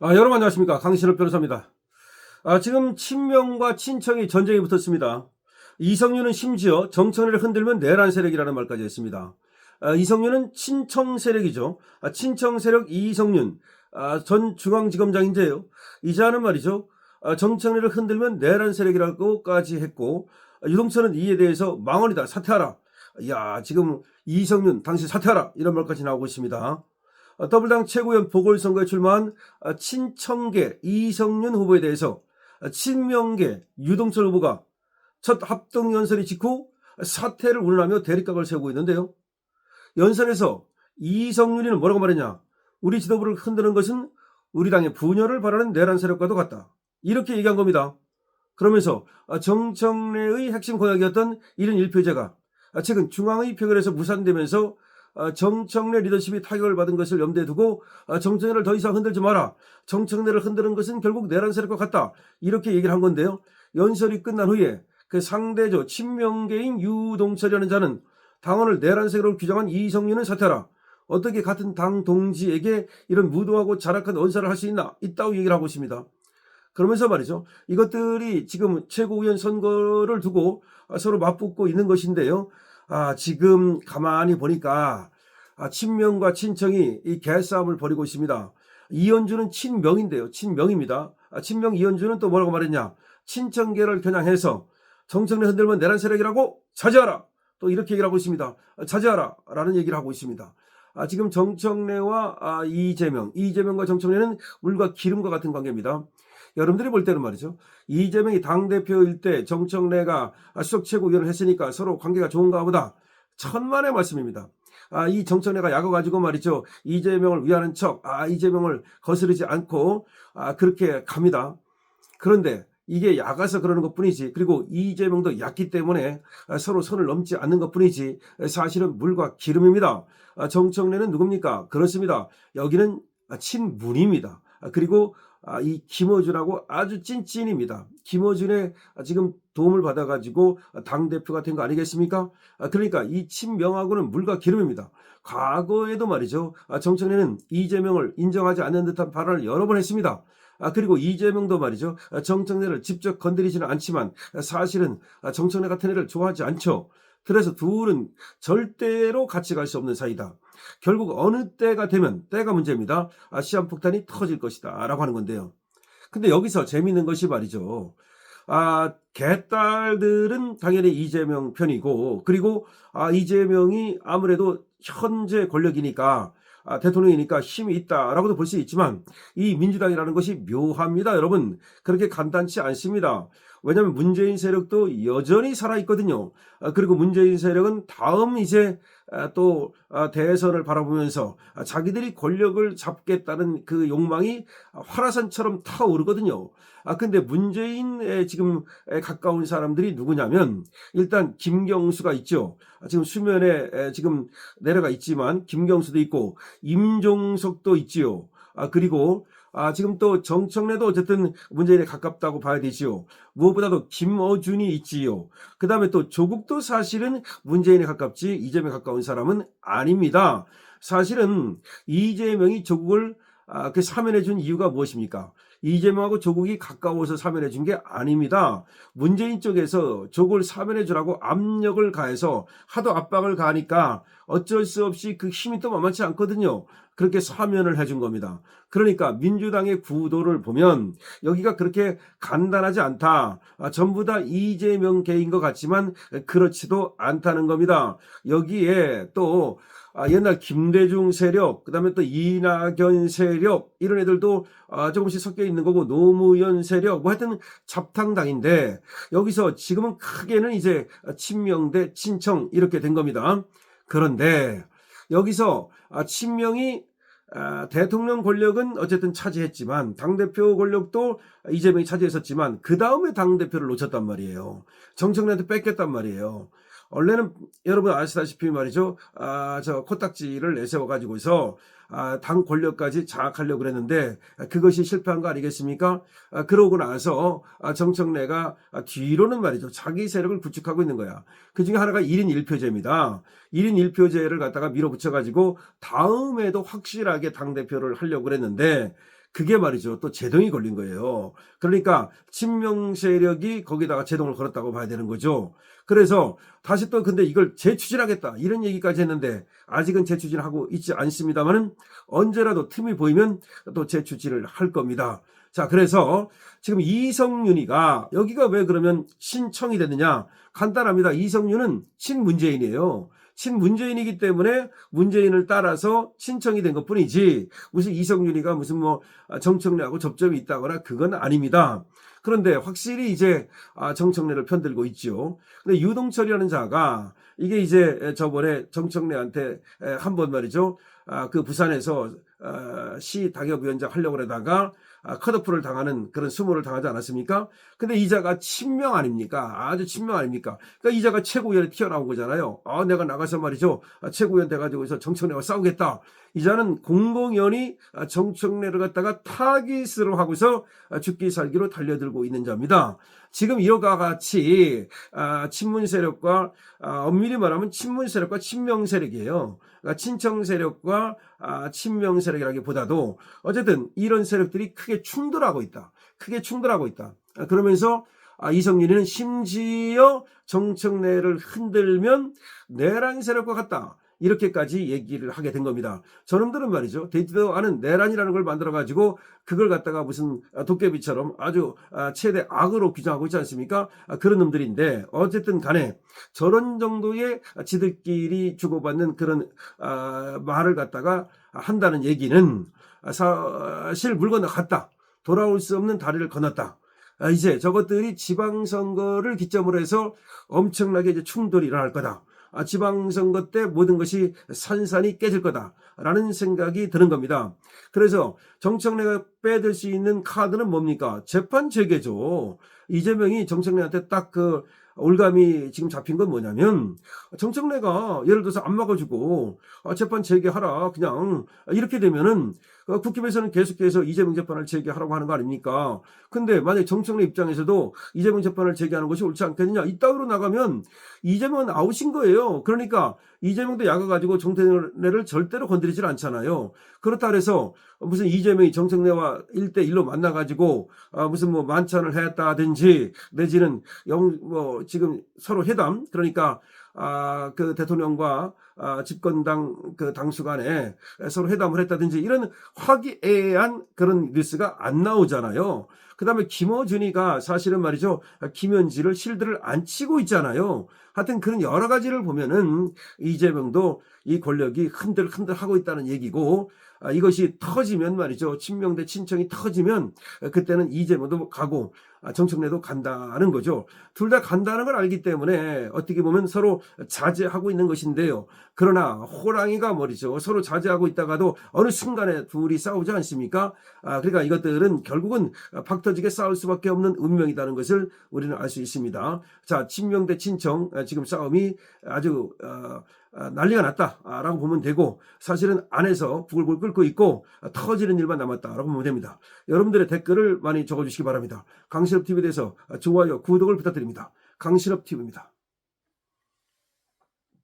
여러분 안녕하십니까. 강신업 변호사입니다. 지금 친명과 친청이 전쟁이 붙었습니다. 이성윤은 심지어 정청래를 흔들면 내란 세력이라는 말까지 했습니다. 이성윤은 친청 세력이죠. 친청 세력 이성윤 전 중앙지검장인데요. 이자는 말이죠. 정청래를 흔들면 내란 세력이라고까지 했고, 유동철은 이에 대해서 망언이다, 사퇴하라. 야, 지금 이성윤 당신 사퇴하라, 이런 말까지 나오고 있습니다. 더불당 최고위원 보궐선거에 출마한 친청계 이성윤 후보에 대해서 친명계 유동철 후보가 첫 합동연설이 직후 사퇴를 운운하며 대립각을 세우고 있는데요. 연설에서 이성윤이는 뭐라고 말했냐. 우리 지도부를 흔드는 것은 우리 당의 분열을 바라는 내란 세력과도 같다. 이렇게 얘기한 겁니다. 그러면서 정청래의 핵심 공약이었던 1인 1표제가 최근 중앙의 표결에서 무산되면서 정청래 리더십이 타격을 받은 것을 염두에 두고 정청래를 더 이상 흔들지 마라. 정청래를 흔드는 것은 결국 내란 세력과 같다. 이렇게 얘기를 한 건데요. 연설이 끝난 후에 그 상대조 친명계인 유동철이라는 자는 당원을 내란 세력으로 규정한 이성윤은 사퇴하라. 어떻게 같은 당 동지에게 이런 무도하고 자락한 언사를 할 수 있나? 있다고 얘기를 하고 있습니다. 그러면서 말이죠. 이것들이 지금 최고위원 선거를 두고 서로 맞붙고 있는 것인데요. 지금 가만히 보니까 친명과 친청이 이 개싸움을 벌이고 있습니다. 이현주는 친명인데요. 친명입니다. 친명 이현주는 또 뭐라고 말했냐. 친청계를 겨냥해서 정청래 흔들면 내란 세력이라고 자제하라. 또 이렇게 얘기를 하고 있습니다. 자제하라 라는 얘기를 하고 있습니다. 지금 정청래와 이재명과 정청래는 물과 기름과 같은 관계입니다. 여러분들이 볼 때는 말이죠. 이재명이 당대표일 때 정청래가 수석 최고위원을 했으니까 서로 관계가 좋은가 보다. 천만의 말씀입니다. 이 정청래가 약어가지고 말이죠. 이재명을 위하는 척, 이재명을 거스르지 않고 그렇게 갑니다. 그런데 이게 약아서 그러는 것뿐이지. 그리고 이재명도 얕기 때문에 서로 선을 넘지 않는 것뿐이지. 사실은 물과 기름입니다. 정청래는 누굽니까? 그렇습니다. 여기는 친문입니다. 그리고 이 김어준하고 아주 찐찐입니다. 김어준의 지금 도움을 받아가지고 당대표가 된 거 아니겠습니까? 그러니까 이 친명하고는 물과 기름입니다. 과거에도 말이죠. 정청래는 이재명을 인정하지 않는 듯한 발언을 여러 번 했습니다. 그리고 이재명도 말이죠. 정청래를 직접 건드리지는 않지만 사실은 정청래 같은 애를 좋아하지 않죠. 그래서 둘은 절대로 같이 갈 수 없는 사이다. 결국 어느 때가 되면 때가 문제입니다. 시한폭탄이 터질 것이다 라고 하는 건데요. 근데 여기서 재밌는 것이 말이죠. 개딸들은 당연히 이재명 편이고, 그리고 이재명이 아무래도 현재 권력이니까 대통령이니까 힘이 있다라고도 볼 수 있지만 이 민주당이라는 것이 묘합니다. 여러분, 그렇게 간단치 않습니다. 왜냐하면 문재인 세력도 여전히 살아있거든요. 그리고 문재인 세력은 다음 이제 또 대선을 바라보면서 자기들이 권력을 잡겠다는 그 욕망이 화라산처럼 타오르거든요. 근데 문재인에 지금 가까운 사람들이 누구냐면 일단 김경수가 있죠. 지금 수면에 지금 내려가 있지만 김경수도 있고 임종석도 있지요. 그리고 지금 또 정청래도 어쨌든 문재인에 가깝다고 봐야 되지요. 무엇보다도 김어준이 있지요. 그 다음에 또 조국도 사실은 문재인에 가깝지 이재명에 가까운 사람은 아닙니다. 사실은 이재명이 조국을 사면해 준 이유가 무엇입니까? 이재명하고 조국이 가까워서 사면해 준 게 아닙니다. 문재인 쪽에서 조국을 사면해 주라고 압력을 가해서 하도 압박을 가하니까 어쩔 수 없이 그 힘이 또 만만치 않거든요. 그렇게 사면을 해준 겁니다. 그러니까 민주당의 구도를 보면 여기가 그렇게 간단하지 않다. 전부 다 이재명계인 것 같지만 그렇지도 않다는 겁니다. 여기에 또 옛날 김대중 세력, 그 다음에 또 이낙연 세력, 이런 애들도 조금씩 섞여 있는 거고, 노무현 세력, 뭐 하여튼 잡탕당인데, 여기서 지금은 크게는 이제 친명 대 친청 이렇게 된 겁니다. 그런데 여기서 친명이 대통령 권력은 어쨌든 차지했지만 당대표 권력도 이재명이 차지했었지만 그 다음에 당대표를 놓쳤단 말이에요. 정청래한테 뺏겼단 말이에요. 원래는 여러분 아시다시피 말이죠. 저 코딱지를 내세워가지고서 당 권력까지 장악하려고 그랬는데 그것이 실패한 거 아니겠습니까? 그러고 나서 정청래가 뒤로는 말이죠. 자기 세력을 구축하고 있는 거야. 그 중에 하나가 1인 1표제입니다. 1인 1표제를 갖다가 밀어붙여가지고 다음에도 확실하게 당대표를 하려고 그랬는데 그게 말이죠. 또 제동이 걸린 거예요. 그러니까 친명 세력이 거기다가 제동을 걸었다고 봐야 되는 거죠. 그래서 다시 또 근데 이걸 재추진하겠다 이런 얘기까지 했는데 아직은 재추진하고 있지 않습니다만은 언제라도 틈이 보이면 또 재추진을 할 겁니다. 자, 그래서 지금 이성윤이가 여기가 왜 그러면 신청이 됐느냐? 간단합니다. 이성윤은 친문재인이에요. 친문재인이기 때문에 문재인을 따라서 신청이 된 것뿐이지 무슨 이성윤이가 무슨 뭐 정청래하고 접점이 있다거나 그건 아닙니다. 그런데 확실히 이제 정청래를 편들고 있죠. 근데 유동철이라는 자가 이게 이제 저번에 정청래한테 한번 말이죠. 그 부산에서 시 당협위원장 하려고 그러다가 컷오프를 당하는 그런 수모를 당하지 않았습니까? 근데 이자가 친명 아닙니까? 아주 친명 아닙니까? 그러니까 이자가 최고위원에 튀어나온 거잖아요. 내가 나가서 말이죠. 최고위원 돼가지고서 정청래와 싸우겠다. 이자는 공공연히 정청래를 갖다가 타깃으로 하고서 죽기 살기로 달려들고 있는 자입니다. 지금 이와 같이 친문 세력과 엄밀히 말하면 친문 세력과 친명 세력이에요. 그러니까 친청 세력과 친명 세력이라기보다도 어쨌든 이런 세력들이 크게 충돌하고 있다. 크게 충돌하고 있다. 그러면서 이성윤이는 심지어 정청래를 흔들면 내란 세력과 같다. 이렇게까지 얘기를 하게 된 겁니다. 저놈들은 말이죠. 되지도 않은 내란이라는 걸 만들어가지고 그걸 갖다가 무슨 도깨비처럼 아주 최대 악으로 규정하고 있지 않습니까? 그런 놈들인데 어쨌든 간에 저런 정도의 지들끼리 주고받는 그런 말을 갖다가 한다는 얘기는 사실 물 건너갔다. 돌아올 수 없는 다리를 건넜다. 이제 저것들이 지방선거를 기점으로 해서 엄청나게 이제 충돌이 일어날 거다. 지방선거 때 모든 것이 산산이 깨질 거다라는 생각이 드는 겁니다. 그래서 정청래가 빼들 수 있는 카드는 뭡니까? 재판 재개죠. 이재명이 정청래한테 딱 그 올감이 지금 잡힌 건 뭐냐면 정청래가 예를 들어서 안 막아주고 재판 재개하라 그냥 이렇게 되면은 국힘에서는 계속해서 이재명 재판을 재개하라고 하는 거 아닙니까? 근데 만약 정청래 입장에서도 이재명 재판을 재개하는 것이 옳지 않겠느냐 이따위로 나가면 이재명은 아웃인 거예요. 그러니까 이재명도 약아가지고 정청래를 절대로 건드리질 않잖아요. 그렇다 그래서 무슨 이재명이 정청래와 1대1로 만나가지고 무슨 뭐 만찬을 했다든지 내지는 지금 서로 회담 그러니까 그 대통령과 집권당 그 당수 간에 서로 회담을 했다든지 이런 화기애애한 그런 뉴스가 안 나오잖아요. 그 다음에 김어준이가 사실은 말이죠. 김현지를 실드를 안 치고 있잖아요. 하여튼 그런 여러 가지를 보면은 이재명도 이 권력이 흔들흔들 하고 있다는 얘기고 이것이 터지면 말이죠. 친명 대 친청이 터지면 그때는 이재명도 가고 정청래도 간다는 거죠. 둘 다 간다는 걸 알기 때문에 어떻게 보면 서로 자제하고 있는 것인데요. 그러나 호랑이가 말이죠. 서로 자제하고 있다가도 어느 순간에 둘이 싸우지 않습니까? 그러니까 이것들은 결국은 박터지게 싸울 수밖에 없는 운명이라는 것을 우리는 알 수 있습니다. 자, 친명 대 친청 지금 싸움이 아주 난리가 났다라고 보면 되고 사실은 안에서 부글부글 끓고 있고 터지는 일만 남았다라고 보면 됩니다. 여러분들의 댓글을 많이 적어주시기 바랍니다. 강신업TV에 대해서 좋아요, 구독을 부탁드립니다. 강신업TV입니다.